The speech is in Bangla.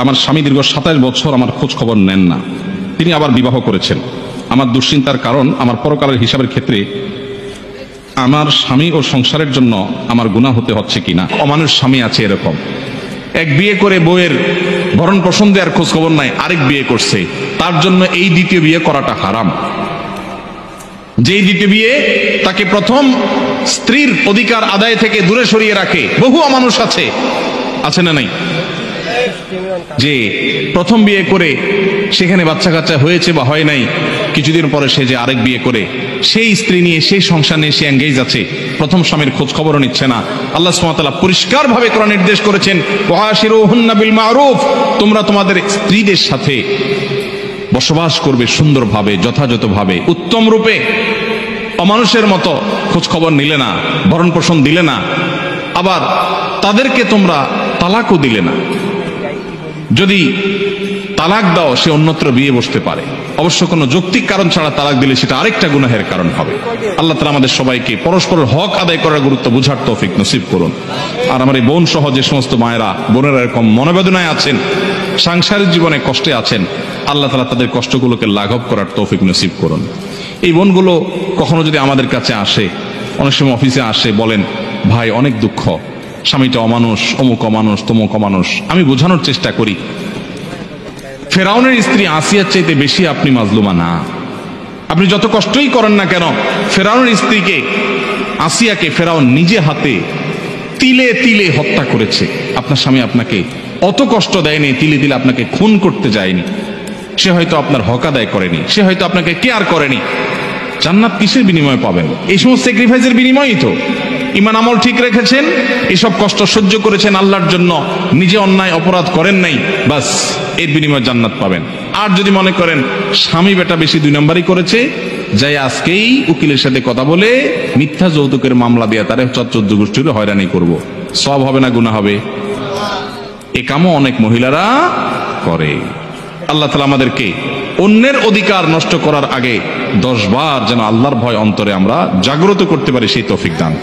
আমার স্বামী দীর্ঘ 27 বছর আমার খোঁজ খবর নেন না। তিনি আবার বিবাহ করেছেন। আমার দুশ্চিন্তার কারণ আমার পরকালের হিসাবের ক্ষেত্রে আমার স্বামী ও সংসারের জন্য আমার গুনাহ হতে হচ্ছে কিনা। অমানুষ স্বামী আছে এরকম, এক বিয়ে করে বউয়ের ভরণ পোষণ দেওয়ার খোঁজ খবর নাই, আরেক বিয়ে করছে, তার জন্য এই দ্বিতীয় বিয়ে করাটা হারাম। যেই দ্বিতীয় বিয়ে তাকে প্রথম স্ত্রীর অধিকার আদায় থেকে দূরে সরিয়ে রাখে। বহু অমানুষ আছে, আছে না নাই, যে প্রথম বিয়ে করে সেখানে বাচ্চা কাচ্চা হয়েছে বা হয় নাই, কিছুদিন পরে সে যে আরেক বিয়ে করে সেই স্ত্রী নিয়ে সেই সংসার নিয়ে সে এঙ্গেজ আছে, প্রথম স্বামীর খোঁজ খবরও নিচ্ছে না। আল্লাহ সুবহানাহু ওয়া তাআলা পরিষ্কার ভাবে কোরআন নির্দেশ করেছেন, ওয়াশিরুহুন্না বিল মারুফ, তোমরা তোমাদের স্ত্রীদের সাথে বসবাস করবে সুন্দরভাবে, যথাযথভাবে, উত্তম রূপে। অমানুষের মতো খোঁজ খবর নিলে না, ভরণ পোষণ দিলে না, আবার তাদেরকে তোমরা তালাকও দিলে না। যদি তালাক দাও সে অন্যত্র বিয়ে বসতে পারে, অবশ্য কোনো যৌক্তিক কারণ ছাড়া তালাক দিলে সেটা আরেকটা গুনাহের কারণ হবে। আল্লাহ তাআলা আমাদের সবাইকে পরস্পরের হক আদায় করার গুরুত্ব বুঝার তৌফিক নসিব করুন। আর আমার এই বোন সহ যে সমস্ত মায়েরা বোনেরা এরকম মনোবেদনায় আছেন, সাংসারিক জীবনে কষ্টে আছেন, আল্লাহ তাআলা তাদের কষ্টগুলোকে লাঘব করার তৌফিক নসিব করুন। এই বোনগুলো কখনো যদি আমাদের কাছে আসে, অনেক সময় অফিসে আসে, বলেন ভাই অনেক দুঃখ, স্বামীটা অমানুষ, অমুক অমানুষ, তমুক অমানুষ। আমি বোঝানোর চেষ্টা করি, ফেরাউনের স্ত্রী আসিয়ার চাইতে বেশি আপনি মাজলুমা না। আপনি যত কষ্টই করেন না কেন, ফেরাউনের স্ত্রীকে, আসিয়াকে ফেরাউন নিজে হাতে তিলে তিলে হত্যা করেছে। আপনার স্বামী আপনাকে অত কষ্ট দেয়নি, তিলে তিলে আপনাকে খুন করতে যায়নি। সে হয়তো আপনার হক আদায় করেনি, সে হয়তো আপনাকে কেয়ার করেনি। জান্নাত কিসের বিনিময়ে পাবেন? এই সমস্ত স্যাক্রিফাইসের বিনিময়ই তো। ঈমান আমল ঠিক রেখেছেন, এসব কষ্ট সহ্য করেছেন আল্লাহর জন্য, নিজে অন্যায় অপরাধ করেন নাই, বাস এর বিনিময়ে জান্নাত পাবেন। আর যদি মনে করেন স্বামী বেটা বেশি 2 নম্বরই করেছে, যাই আজকেই উকিলের সাথে কথা বলে মিথ্যা যৌতুকের মামলা দিয়ে তারে 14 গোষ্ঠীর হয়রানি করব, সব হবে না গুনাহ হবে? এ কামও অনেক মহিলারা করে। আল্লাহ তাআলা আমাদেরকে অন্যের অধিকার নষ্ট করার আগে 10 বার যেন আল্লাহর ভয় অন্তরে আমরা জাগ্রত করতে পারি, সেই তৌফিক দান।